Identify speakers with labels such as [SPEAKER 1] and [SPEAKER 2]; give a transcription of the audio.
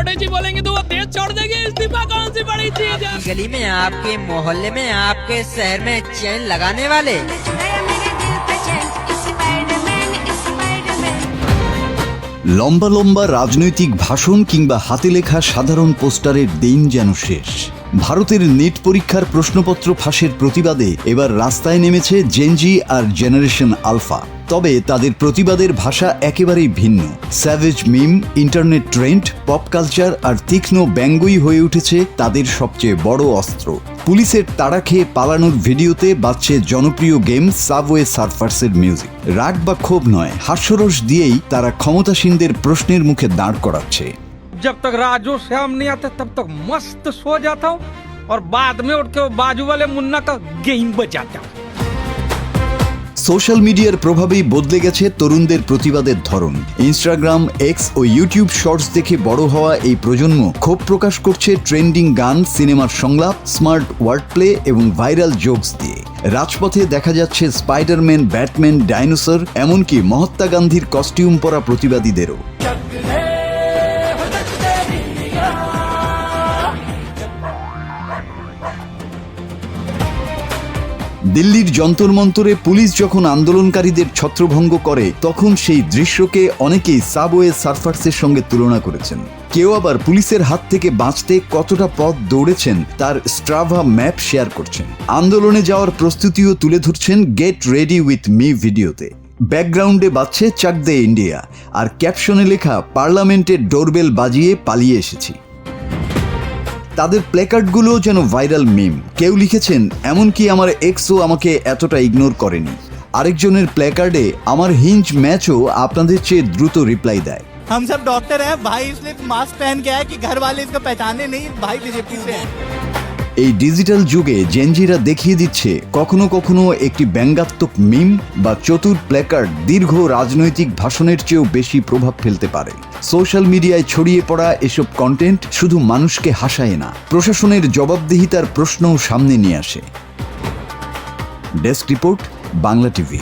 [SPEAKER 1] Strategy बोलेंगे तो वो देश छोड़ देगी। इस्तीफा कौन सी बड़ी चीज है?
[SPEAKER 2] गली में, आपके मोहल्ले में, आपके शहर में चैन लगाने वाले।
[SPEAKER 3] লম্বা লম্বা রাজনৈতিক ভাষণ কিংবা হাতে লেখা সাধারণ পোস্টারের দিন যেন শেষ। ভারতের নিট পরীক্ষার প্রশ্নপত্র ফাঁসের প্রতিবাদে এবার রাস্তায় নেমেছে জেনজি আর জেনারেশন আলফা। তবে তাদের প্রতিবাদের ভাষা একেবারেই ভিন্ন। স্যাভেজ মিম, ইন্টারনেট ট্রেন্ড, পপ কালচার আর তীক্ষ্ণ ব্যঙ্গই হয়ে উঠেছে তাদের সবচেয়ে বড় অস্ত্র। পুলিশের তাড়া খেয়ে পালানোর ভিডিওতে বাজছে জনপ্রিয় গেম সাবওয়ে সার্ফার্সের মিউজিক। রাগ বা ক্ষোভ নয়, হাস্যরস দিয়েই তারা ক্ষমতাসীনদের প্রশ্নের মুখে দাঁড় করাচ্ছে।
[SPEAKER 4] जब तक राजू श्याम नहीं आते तब तक मस्त सो जाता हूँ और बाद में उठ के बाजू वाले मुन्ना का गेम बजाता हूँ।
[SPEAKER 3] সোশ্যাল মিডিয়ার প্রভাবেই বদলে গেছে তরুণদের প্রতিবাদের ধরন। ইনস্টাগ্রাম, এক্স ও ইউটিউব শর্টস দেখে বড় হওয়া এই প্রজন্ম ক্ষোভ প্রকাশ করছে ট্রেন্ডিং গান, সিনেমার সংলাপ, স্মার্ট ওয়ার্ড প্লে এবং ভাইরাল জোকস দিয়ে। রাজপথে দেখা যাচ্ছে স্পাইডারম্যান, ব্যাটম্যান, ডাইনোসর, এমনকি মহাত্মা গান্ধীর কস্টিউম পরা প্রতিবাদীদেরও। দিল্লির যন্তর মন্তরে পুলিশ যখন আন্দোলনকারীদের ছত্রভঙ্গ করে, তখন সেই দৃশ্যকে অনেকেই সাবওয়ে সার্ফার্সের সঙ্গে তুলনা করেছেন। কেউ আবার পুলিশের হাত থেকে বাঁচতে কতটা পথ দৌড়েছেন তার স্ট্রাভা ম্যাপ শেয়ার করছেন। আন্দোলনে যাওয়ার প্রস্তুতিও তুলে ধরছেন গেট রেডি উইথ মি ভিডিওতে। ব্যাকগ্রাউন্ডে বাজছে চাক দে ইন্ডিয়া, আর ক্যাপশনে লেখা পার্লামেন্টের ডোরবেল বাজিয়ে পালিয়ে এসেছি। তাদের প্ল্যাকার্ডগুলো যেন ভাইরাল মিম। কেউ লিখেছেন, এমনকি আমার এক্সও আমাকে এতটা ইগনোর করেনি। আরেকজনের প্ল্যাকার্ডে আমার হিঞ্জ ম্যাচও আপনাদের চেয়ে দ্রুত রিপ্লাই দেয়।
[SPEAKER 5] हम सब डॉक्टर हैं भाई, इसलिए मास्क पहन के आया कि घर वाले इसको पहचाने नहीं, भाई बीजेपी से हैं।
[SPEAKER 3] এই ডিজিটাল যুগে জেনজিরা দেখিয়ে দিচ্ছে কখনো কখনো একটি ব্যঙ্গাত্মক মিম বা চতুর প্ল্যাকার্ড দীর্ঘ রাজনৈতিক ভাষণের চেয়েও বেশি প্রভাব ফেলতে পারে। সোশ্যাল মিডিয়ায় ছড়িয়ে পড়া এসব কন্টেন্ট শুধু মানুষকে হাসায় না, প্রশাসনের জবাবদিহিতার প্রশ্নও সামনে নিয়ে আসে। Desk report, Bangla TV.